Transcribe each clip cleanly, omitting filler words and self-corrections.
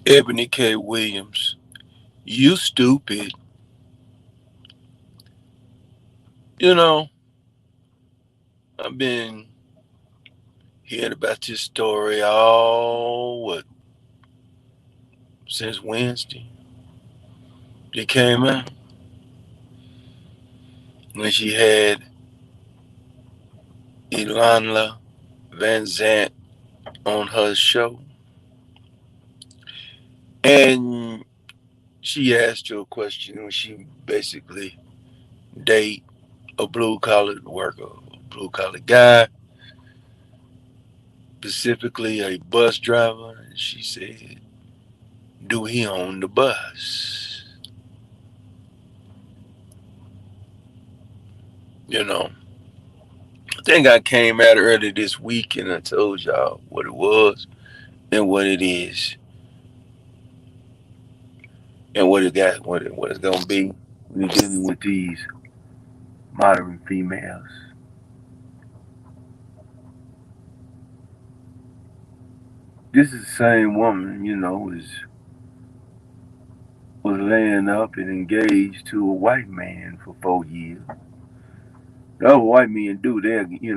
Eboni K Williams, you stupid. You know, I've been hearing about this story all since Wednesday. It came out when she had Ilana Van Zant on her show, and she asked her a question. When she basically date a blue collar worker, a blue collar guy, specifically a bus driver. And she said, "Do he own the bus?" You know, I think I came out early this week and I told y'all what it was and what it is and what it got, what it's gonna be when you're dealing with these modern females. This is the same woman, was laying up and engaged to a white man for 4 years. The other white men do.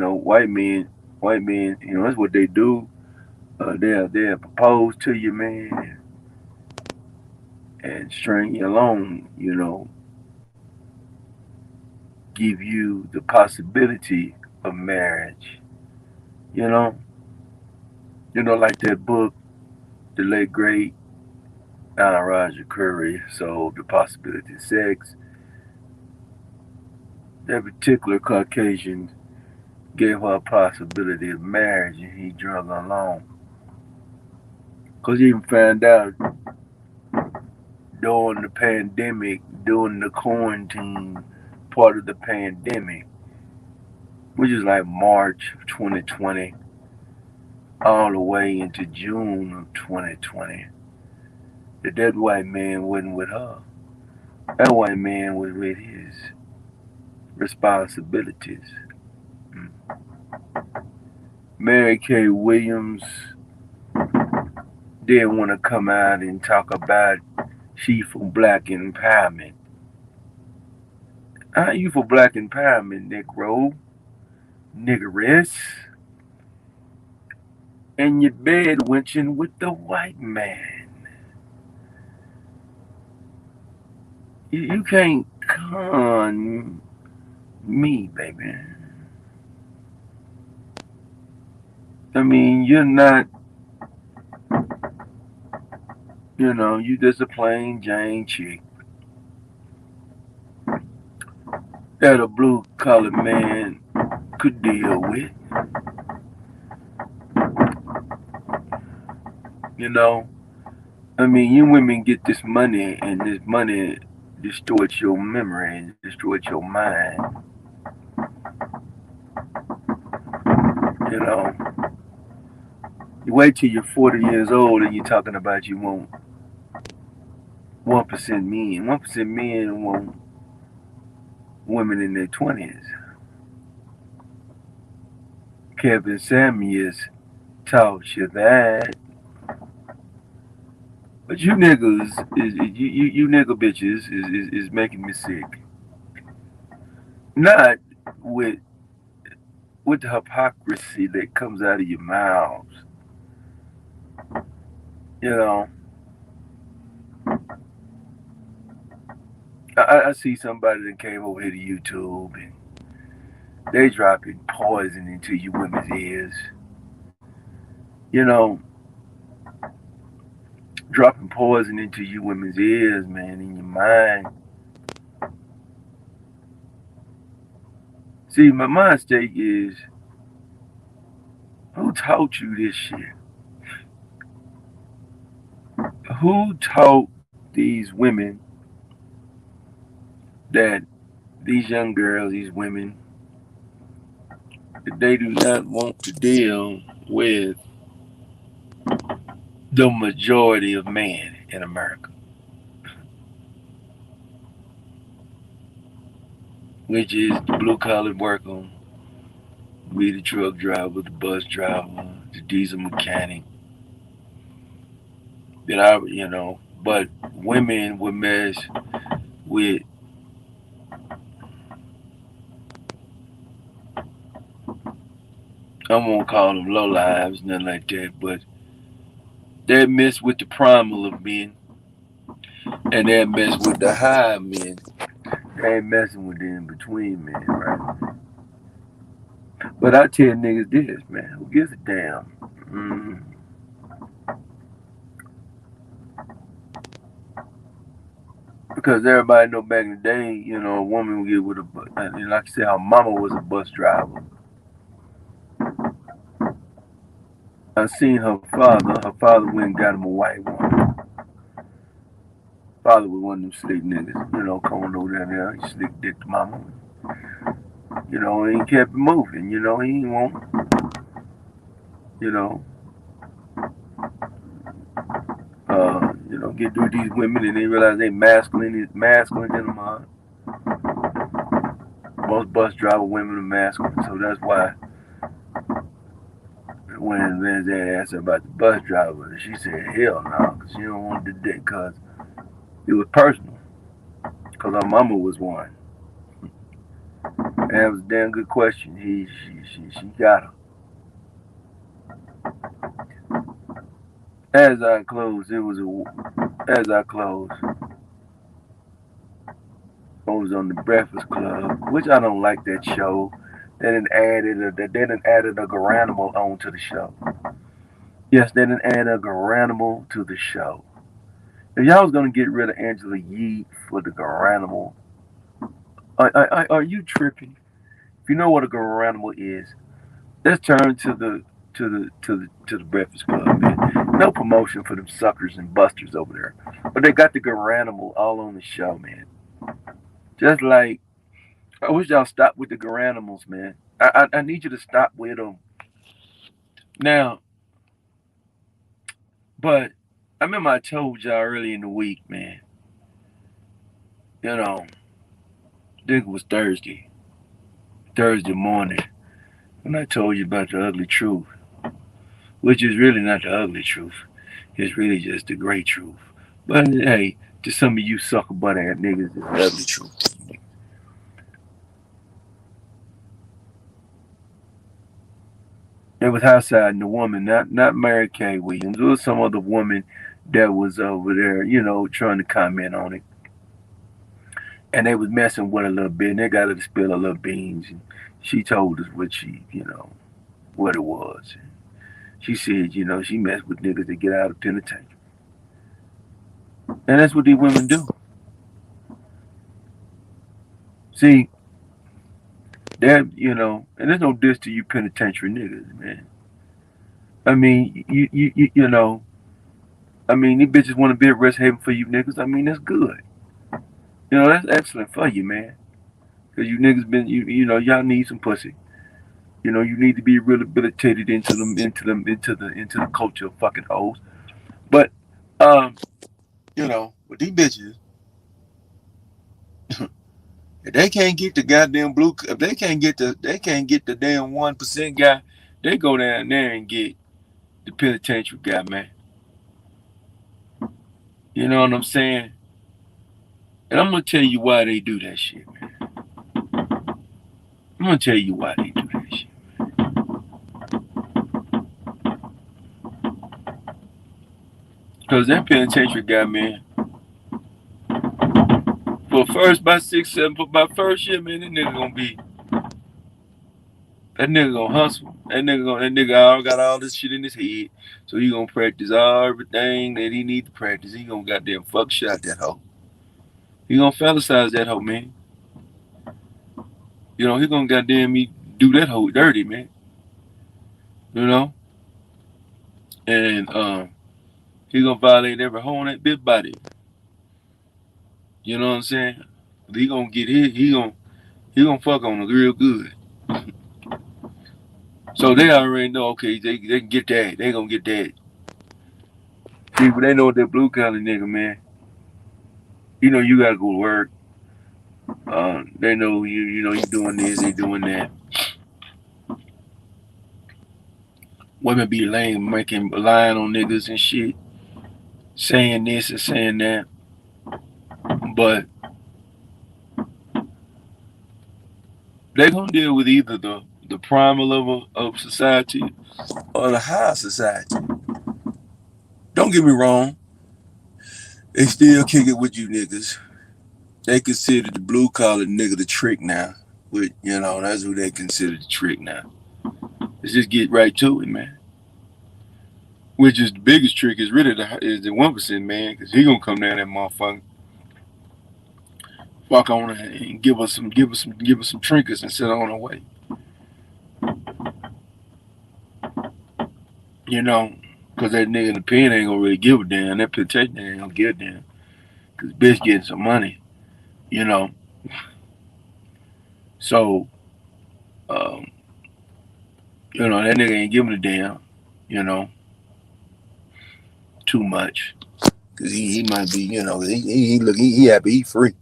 White men, that's what they do. They'll propose to you, man, and string you along. Give you the possibility of marriage. You know, like that book, the late great Roger Curry sold the possibility of sex. That particular Caucasian gave her a possibility of marriage, and he drug her along. Cause he even found out during the pandemic, during the quarantine part of the pandemic, which is like March of 2020, all the way into June of 2020, that white man wasn't with her. That white man was with his responsibilities. Mm. Mary K. Williams didn't want to come out and talk about she for black empowerment. How you for black empowerment, Negro, niggeress, and your bed wenching with the white man? You can't con me, baby. I mean, you're not, you just a plain Jane chick that a blue collar man could deal with. You know, I mean, you women get this money, and this money distorts your memory and distorts your mind. You know, you wait till you're 40 years old and you're talking about you want 1% men. 1% men want women in their 20s. Kevin Samuels taught you that. But you niggas you nigga bitches is making me sick. Not with the hypocrisy that comes out of your mouths. You know, I see somebody that came over here to YouTube and they dropping poison into you women's ears. You know, dropping poison into you women's ears, man, in your mind. See, my mind state is, who taught you this shit? Who taught these women that these young girls, these women, that they do not want to deal with the majority of men in America, which is the blue collar worker, be the truck driver, the bus driver, the diesel mechanic, that I, but women would mess with, I won't call them low lives, nothing like that, but they mess with the primal of men, and they mess with the high men. They ain't messing with the in between men, right? But I tell niggas this, man, who gives a damn? Mm, because everybody know back in the day, a woman would get with a, and like I said, her mama was a bus driver. I seen her father. Her father went and got him a white woman. Father was one of them slick niggas, coming over there, he slick dick to mama. He kept it moving, he ain't want, you know, get through these women and they realize they masculine in them. Most bus driver women are masculine, so that's why when Van Zandt asked her about the bus driver, she said, hell no, because she don't want to do that because it was personal, because her mama was one. And that was a damn good question. She got her. As I closed, I was on the Breakfast Club, which I don't like that show. They done added a Garanimal onto the show. Yes, they done added a Garanimal to the show. If y'all was gonna get rid of Angela Yee for the Garanimal, are you tripping? If you know what a Garanimal is, let's turn to the Breakfast Club, man. No promotion for them suckers and busters over there, but they got the Garanimal all on the show, man. Just like I wish y'all stop with the Garanimals, man. I need you to stop with them now. But I remember I told y'all early in the week, man. I think it was Thursday morning, when I told you about the ugly truth, which is really not the ugly truth. It's really just the great truth. But hey, to some of you sucker butt ass niggas, it's the ugly truth. It was outside, and the woman, not Mary K. Williams, it was some other woman that was over there, trying to comment on it. And they was messing with her a little bit, and they got her to spill a little beans. And she told us what it was. She said, she messed with niggas that get out of penitentiary. And that's what these women do. See, that, and there's no diss to you penitentiary niggas, man. I mean, these bitches want to be a rest haven for you niggas. I mean, that's good. That's excellent for you, man. Because you niggas y'all need some pussy. You need to be rehabilitated into the culture of fucking hoes. But, with these bitches, if they can't get the goddamn if they can't get the damn 1% guy, they go down there and get the penitentiary guy, man. You know what I'm saying? And I'm gonna tell you why they do that shit, man. I'm gonna tell you why they do that shit. Cause that penitentiary guy, man, for first by 6, 7, for my first year, man, that nigga gonna hustle. That nigga all got all this shit in his head. So he gonna practice everything that he need to practice. He gonna goddamn fuck shot that hoe. He gonna fantasize that hoe, man. He gonna goddamn me do that hoe dirty, man. You know? And he gonna violate every hoe on that bitch body. You know what I'm saying? He gonna get hit, he gonna fuck on it real good. So they already know, okay, they can get that. They gonna get that. See, but they know that blue collar nigga, man. You gotta go to work. They know you doing this, they doing that. Women be lame, lying on niggas and shit. saying this and saying that, but they're gonna deal with either the primal level of society or the high society. Don't get me wrong, they still kick it with you niggas. They consider the blue collar nigga the trick now. With that's who they consider the trick now. Let's just get right to it, man. Which is the biggest trick is really the 1% man, because he gonna come down that motherfucker, walk on and give us some trinkets and sit on our way. You know, because that nigga in the pen ain't gonna really give a damn. That protection ain't gonna give a damn. Because bitch getting some money, you know. So, um, that nigga ain't giving a damn, you know, too much. Because he might be, he happy, he free.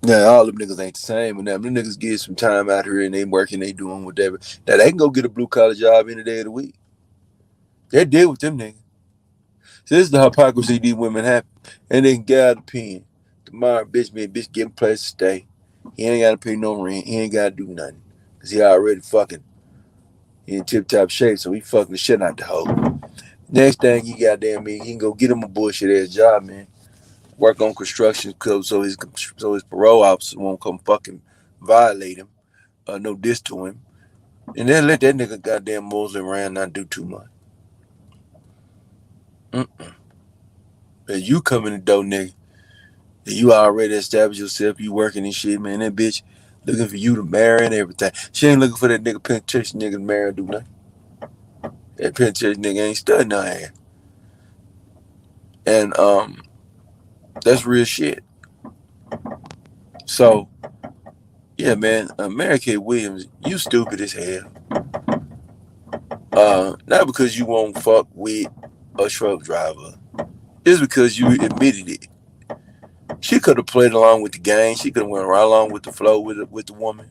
Now, all them niggas ain't the same, and them niggas get some time out here and they working, they doing whatever. Now, they can go get a blue collar job any day of the week. They deal with them niggas. So this is the hypocrisy these women have. And they can get out of the pen. Tomorrow, bitch get a place to stay. He ain't got to pay no rent. He ain't got to do nothing. Because he already fucking. He in tip-top shape, so he fucking the shit out the hoe. Next thing he goddamn me, he can go get him a bullshit ass job, man. Work on construction so his parole officer won't come fucking violate him. No diss to him. And then let that nigga goddamn mosey around, not do too much. Mm-mm. And you come in the door, nigga. You already established yourself. You working and shit, man. That bitch looking for you to marry and everything. She ain't looking for that nigga penitentiary nigga to marry and do nothing. That penitentiary nigga ain't studying her ass. And that's real shit. So yeah, man, Mary K. Williams, you stupid as hell. Not because you won't fuck with a truck driver. It's because you admitted it. She could have played along with the game. She could have went right along with the flow with the woman.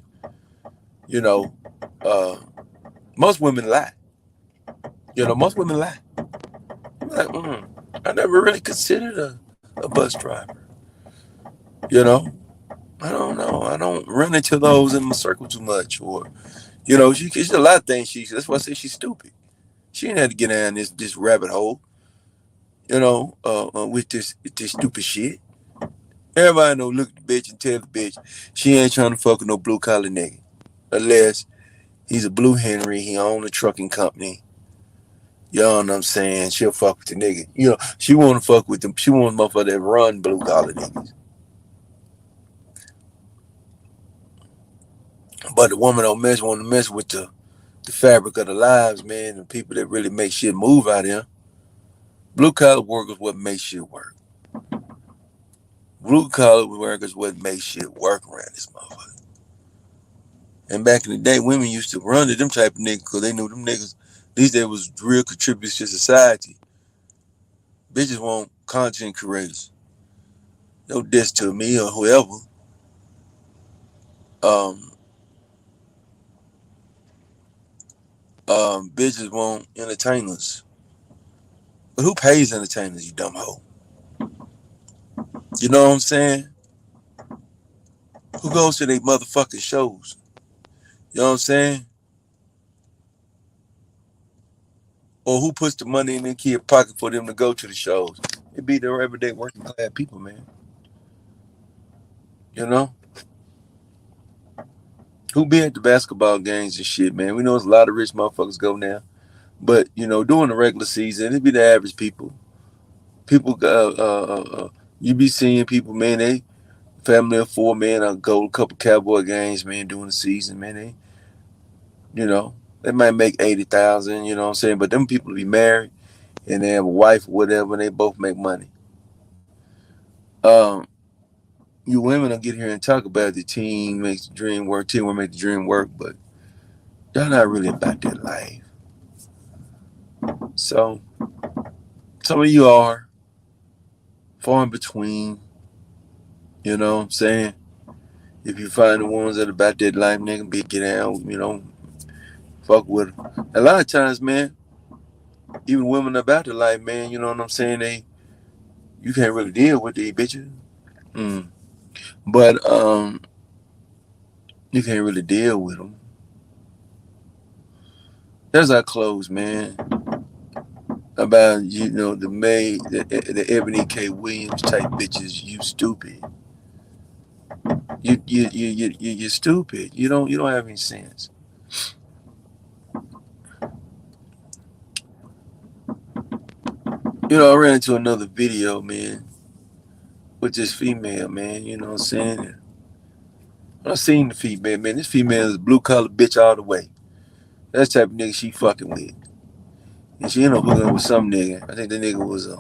You know, uh, most women lie. Most women lie. Like, I never really considered a bus driver. You know, I don't know. I don't run into those in my circle too much. Or, she's a lot of things. That's why I say she's stupid. She ain't had to get down this rabbit hole. With this stupid shit. Everybody know, look at the bitch and tell the bitch she ain't trying to fuck with no blue collar nigga, unless he's a blue Henry. He own a trucking company. You know what I'm saying? She'll fuck with the nigga. She want to fuck with them. She want motherfucker that run blue collar niggas. But the woman don't want to mess with the fabric of the lives, man. The people that really make shit move out here. Blue collar workers what make shit work. Blue collar workers what make shit work around this motherfucker. And back in the day, women used to run to them type of niggas because they knew them niggas, these days was real contributors to society. Bitches want content creators. No diss to me or whoever. Um, Bitches want entertainers. But who pays entertainers, you dumb hoe? You know what I'm saying? Who goes to their motherfucking shows? You know what I'm saying? Or who puts the money in their kid pocket for them to go to the shows? It be their everyday working class people, man. You know? Who be at the basketball games and shit, man? We know there's a lot of rich motherfuckers go now. But, during the regular season, it be the average people. People, you be seeing people, man, they family of four, man, go to a couple Cowboy games, man, during the season, man. They might make 80,000, you know what I'm saying? But them people be married and they have a wife or whatever, and they both make money. Um, you women will get here and talk about the team makes the dream work, teamwork make the dream work, but y'all not really about that life. So some of you are far in between, you know what I'm saying? If you find the ones that are about that life, nigga, get out, fuck with them. A lot of times, man, even women about the life, man. You know what I'm saying? You can't really deal with these bitches. Mm. But you can't really deal with them. There's our clothes, man. About the maid, the Eboni K Williams type bitches. You stupid. You're stupid. You don't have any sense. I ran into another video, man, with this female, man. You know what I'm saying? I seen the female, man. This female is blue collar bitch all the way. That's the type of nigga she fucking with. And she ended up hooking up with some nigga. I think the nigga was I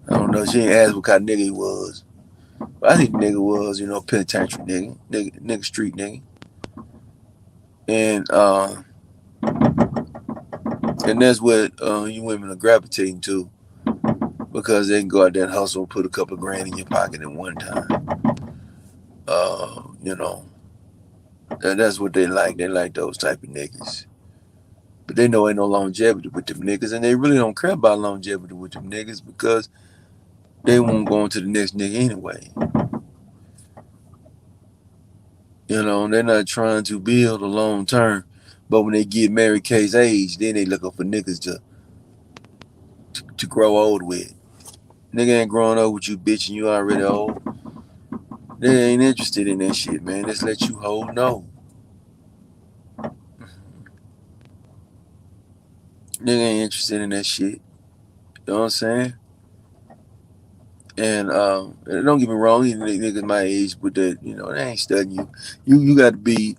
don't know. She ain't asked what kind of nigga he was. But I think the nigga was, penitentiary nigga street nigga. And and that's what you women are gravitating to, because they can go out there and hustle and put a couple of grand in your pocket at one time. You know, and that's what they like. They like those type of niggas. But they know ain't no longevity with them niggas, and they really don't care about longevity with them niggas because they won't go on to the next nigga anyway. They're not trying to build a long term. But when they get Mary Kay's age, then they looking for niggas to grow old with. Nigga ain't growing old with you, bitch, and you already old. They ain't interested in that shit, man. Just let you hold no. Nigga ain't interested in that shit. You know what I'm saying? And don't get me wrong, these niggas my age, but they ain't studying you. You got to be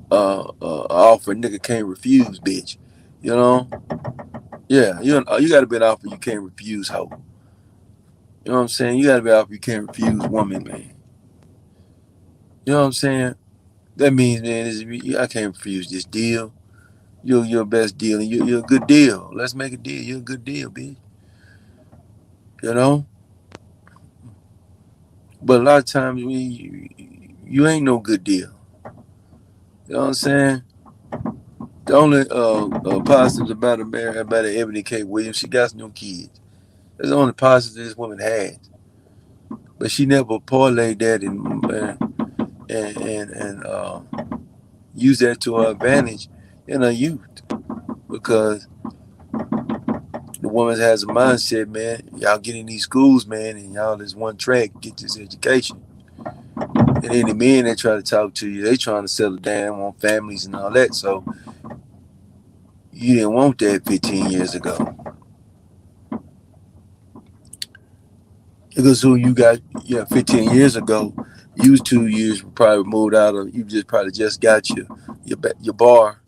offer nigga can't refuse, bitch. You know? Yeah, you got to be an offer you can't refuse, hoe. You know what I'm saying? You got to be an offer you can't refuse, woman, man. You know what I'm saying? That means, man, I can't refuse this deal. You're your best deal, and you're a good deal. Let's make a deal. You're a good deal, bitch. You know? But a lot of times, you ain't no good deal. You know what I'm saying? The only positives about Eboni K Williams, she got no kids. That's the only positive this woman has. But she never parlayed that and use that to her advantage in her youth, because the woman has a mindset, man. Y'all get in these schools, man, and y'all is one track, get this education. And any men that try to talk to you, they trying to settle down on families and all that. So you didn't want that 15 years ago. Because who you got, 15 years ago, you was 2 years probably moved out of, you just got your bar.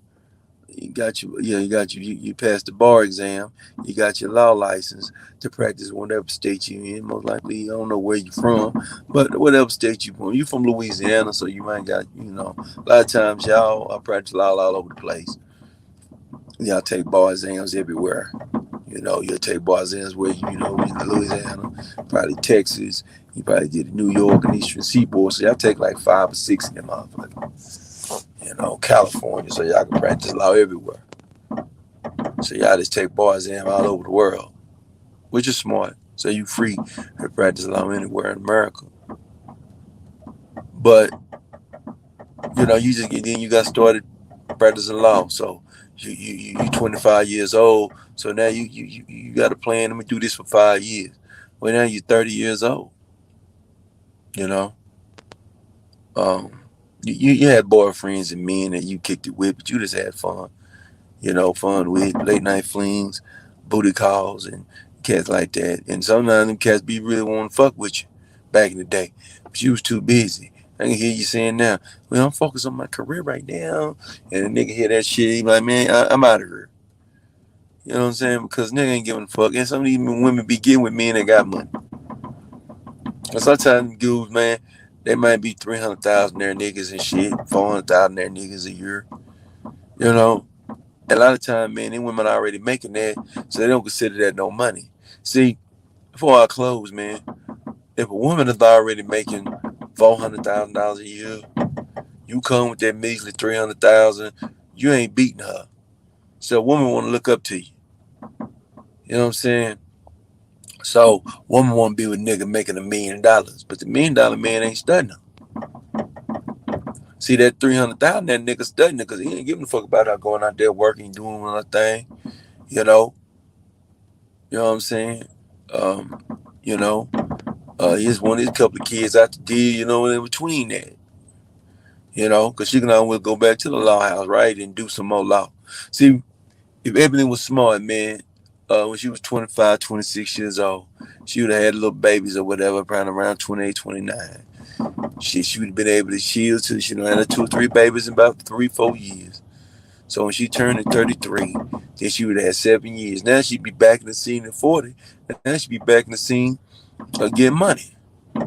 You passed the bar exam. You got your law license to practice whatever state you in. Most likely, I don't know where you from, but whatever state you from. You from Louisiana, so you might got, a lot of times y'all practice law all over the place. Y'all take bar exams everywhere. You'll take bar exams where in Louisiana, probably Texas. You probably did New York and Eastern Seaboard. So y'all take like 5 or 6 of them motherfuckers. California, so y'all can practice law everywhere. So y'all just take bar exam all over the world, which is smart. So you free to practice law anywhere in America. But you got started practicing law. So you 25 years old. So now you got a plan. Let me do this for 5 years. Well, now you're 30 years old. You know, you had boyfriends and men that you kicked it with, but you just had fun. Fun with late night flings, booty calls, and cats like that. And sometimes them cats be really want to fuck with you back in the day, but you was too busy. I can hear you saying now, well, I'm focused on my career right now. And the nigga hear that shit, he be like, man, I'm out of here. You know what I'm saying? Because nigga ain't giving a fuck. And some of these women be getting with men that got money. And sometimes dudes, man, they might be 300,000 their niggas and shit, 400,000 their niggas a year. A lot of time, man, them women already making that, so they don't consider that no money. See, before I close, man, if a woman is already making $400,000 a year, you come with that measly 300,000, you ain't beating her. So a woman want to look up to you. You know what I'm saying? So woman want to be with a nigga making $1 million, but the $1 million man ain't studying her. See that 300,000, that nigga studying it because he ain't giving a fuck about her going out there working, doing one thing. You know, you know what I'm saying? Um, you know, he just wanted his couple of kids out the deal. You know, in between that. You know, because she can always go back to the law house, right, and do some more law. See, if Ebony was smart, man, when she was 25, 26 years old, she would have had little babies or whatever, probably around 28, 29. She would have been able to shield till she had 2 or 3 babies in about 3, 4 years. So when she turned to 33, then she would have had 7 years. Now she'd be back in the scene at 40. Now she'd be back in the scene getting money. You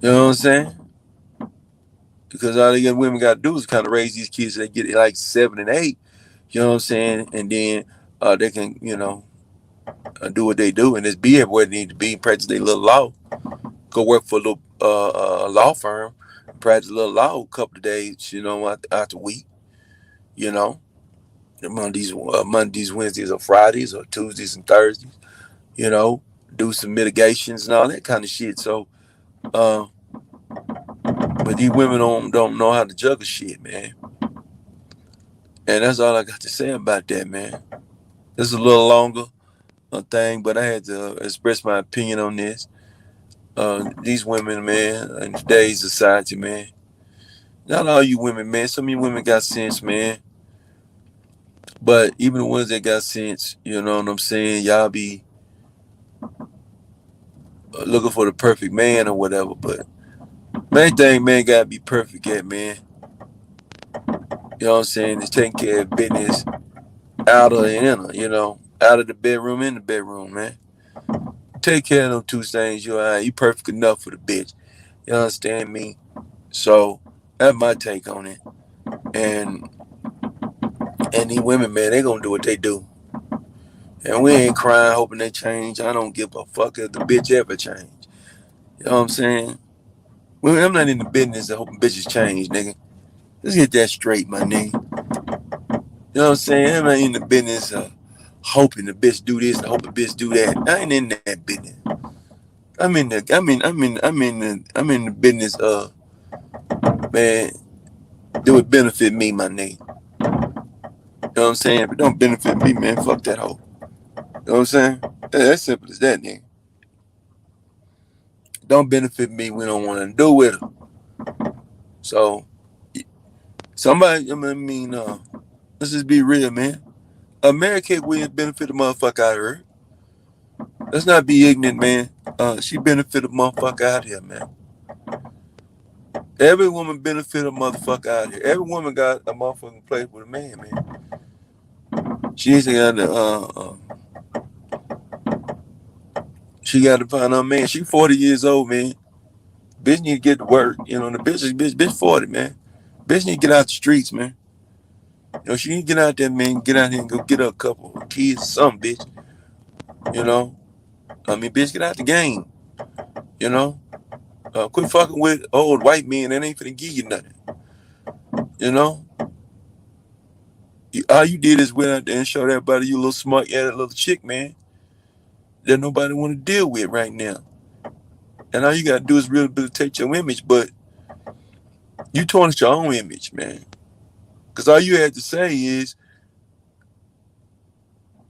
know what I'm saying? Because all the women got to do is kind of raise these kids so they get like 7 and 8. You know what I'm saying? And then they can, do what they do and just be everywhere they need to be, practice their little law. Go work for a little law firm, practice a little law a couple of days, out the week. You know, Mondays, Wednesdays, or Fridays, or Tuesdays and Thursdays. You know, do some mitigations and all that kind of shit. So, uh, but these women don't know how to juggle shit, man. And that's all I got to say about that, man. This is a little longer thing, but I had to express my opinion on this. These women, man, in today's society, man. Not all you women, man. Some of you women got sense, man. But even the ones that got sense, you know what I'm saying? Y'all be looking for the perfect man or whatever. But main thing, man, gotta be perfect at, man. You know what I'm saying? Is taking care of business out of and in, out of the bedroom, in the bedroom, man. Take care of them two things. You perfect enough for the bitch. You understand me? So that's my take on it. And these women, man, they gonna do what they do. And we ain't crying hoping they change. I don't give a fuck if the bitch ever change. You know what I'm saying? Well, I'm not in the business of hoping bitches change, nigga. Let's get that straight, my nigga. You know what I'm saying? I'm not in the business of hoping the bitch do this and hoping the bitch do that. I ain't in that business. I'm in the business of, man, that would benefit me, my nigga. You know what I'm saying? If it don't benefit me, man, fuck that hoe. You know what I'm saying? That's simple as that, nigga. Don't benefit me, we don't want to do with her. So, somebody, let's just be real, man. Eboni K Williams benefit a motherfucker out of her. Let's not be ignorant, man. She benefit a motherfucker out here, man. Every woman benefit a motherfucker out here. Every woman got a motherfucking place with a man, man. She got to, she got to find her man. She 40 years old, man. Bitch need to get to work. The bitch 40, man. Bitch need to get out the streets, man. She need to get out there, man. Get out here and go get her a couple of kids, something, bitch. Bitch, get out the game. Quit fucking with old white men that ain't finna give you nothing. All you did is went out there and showed everybody you a little smart, yeah, that little chick, man, that nobody want to deal with right now. And all you gotta do is rehabilitate your image, but you tarnish your own image, man. Because all you had to say is,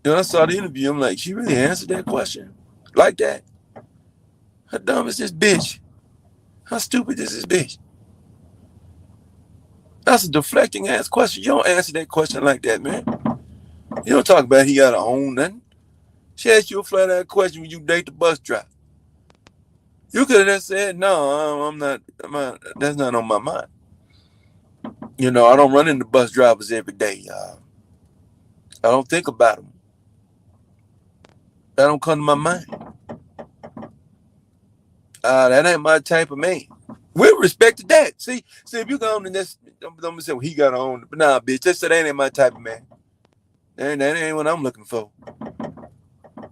I saw the interview, I'm like, she really answered that question like that? How dumb is this bitch? How stupid is this bitch? That's a deflecting ass question. You don't answer that question like that, man. You don't talk about he gotta own nothing. She asked you a flat out question when you date the bus driver. You could have just said, no, I'm not, that's not on my mind. I don't run into bus drivers every day, y'all. I don't think about them. That don't come to my mind. That ain't my type of man. We'll respect that. See, if you go on and that's, I'm gonna say, well, he got to own it. But nah, bitch, just say that ain't my type of man. That ain't what I'm looking for.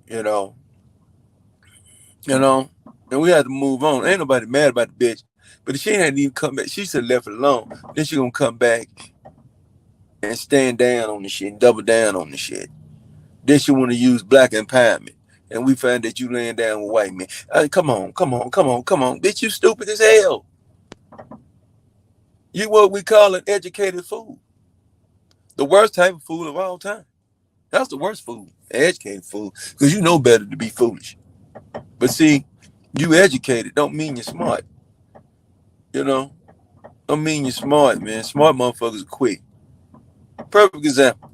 And we had to move on. Ain't nobody mad about the bitch. But if she hadn't even come back, she should have left it alone. Then she gonna come back and stand down on the shit and double down on the shit. Then she want to use black empowerment. And we find that you laying down with white men. Come on, come on, come on, come on. Bitch, you stupid as hell. You what we call an educated fool. The worst type of fool of all time. That's the worst fool, an educated fool. Because you know better to be foolish. But see, you educated don't mean you're smart. You know? Don't mean you're smart, man. Smart motherfuckers are quick. Perfect example.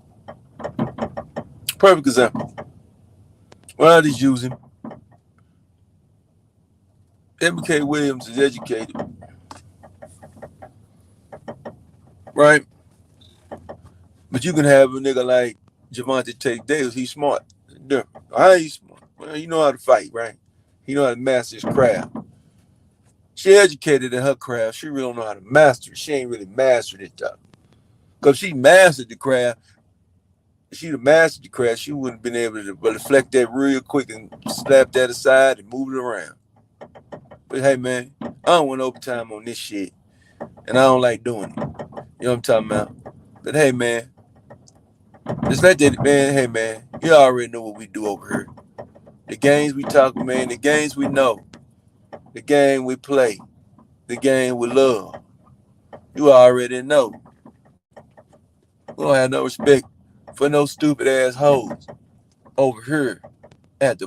Perfect example. Well, I just use him. Eboni K Williams is educated. Right? But you can have a nigga like Javante Tate Davis. He's smart. How he's smart? Well, he know how to fight, right? He know how to master his craft. She educated in her craft. She really don't know how to master it. She ain't really mastered it, though. Because she mastered the craft. If she'd have mastered the craft, she wouldn't have been able to reflect that real quick and slap that aside and move it around. But hey, man, I don't want overtime on this shit. And I don't like doing it. You know what I'm talking about? But hey, man, just let that, man, hey, man, you already know what we do over here. The games we talk, man, the games we know. The game we play. The game we love. You already know. We don't have no respect for no stupid ass hoes over here at the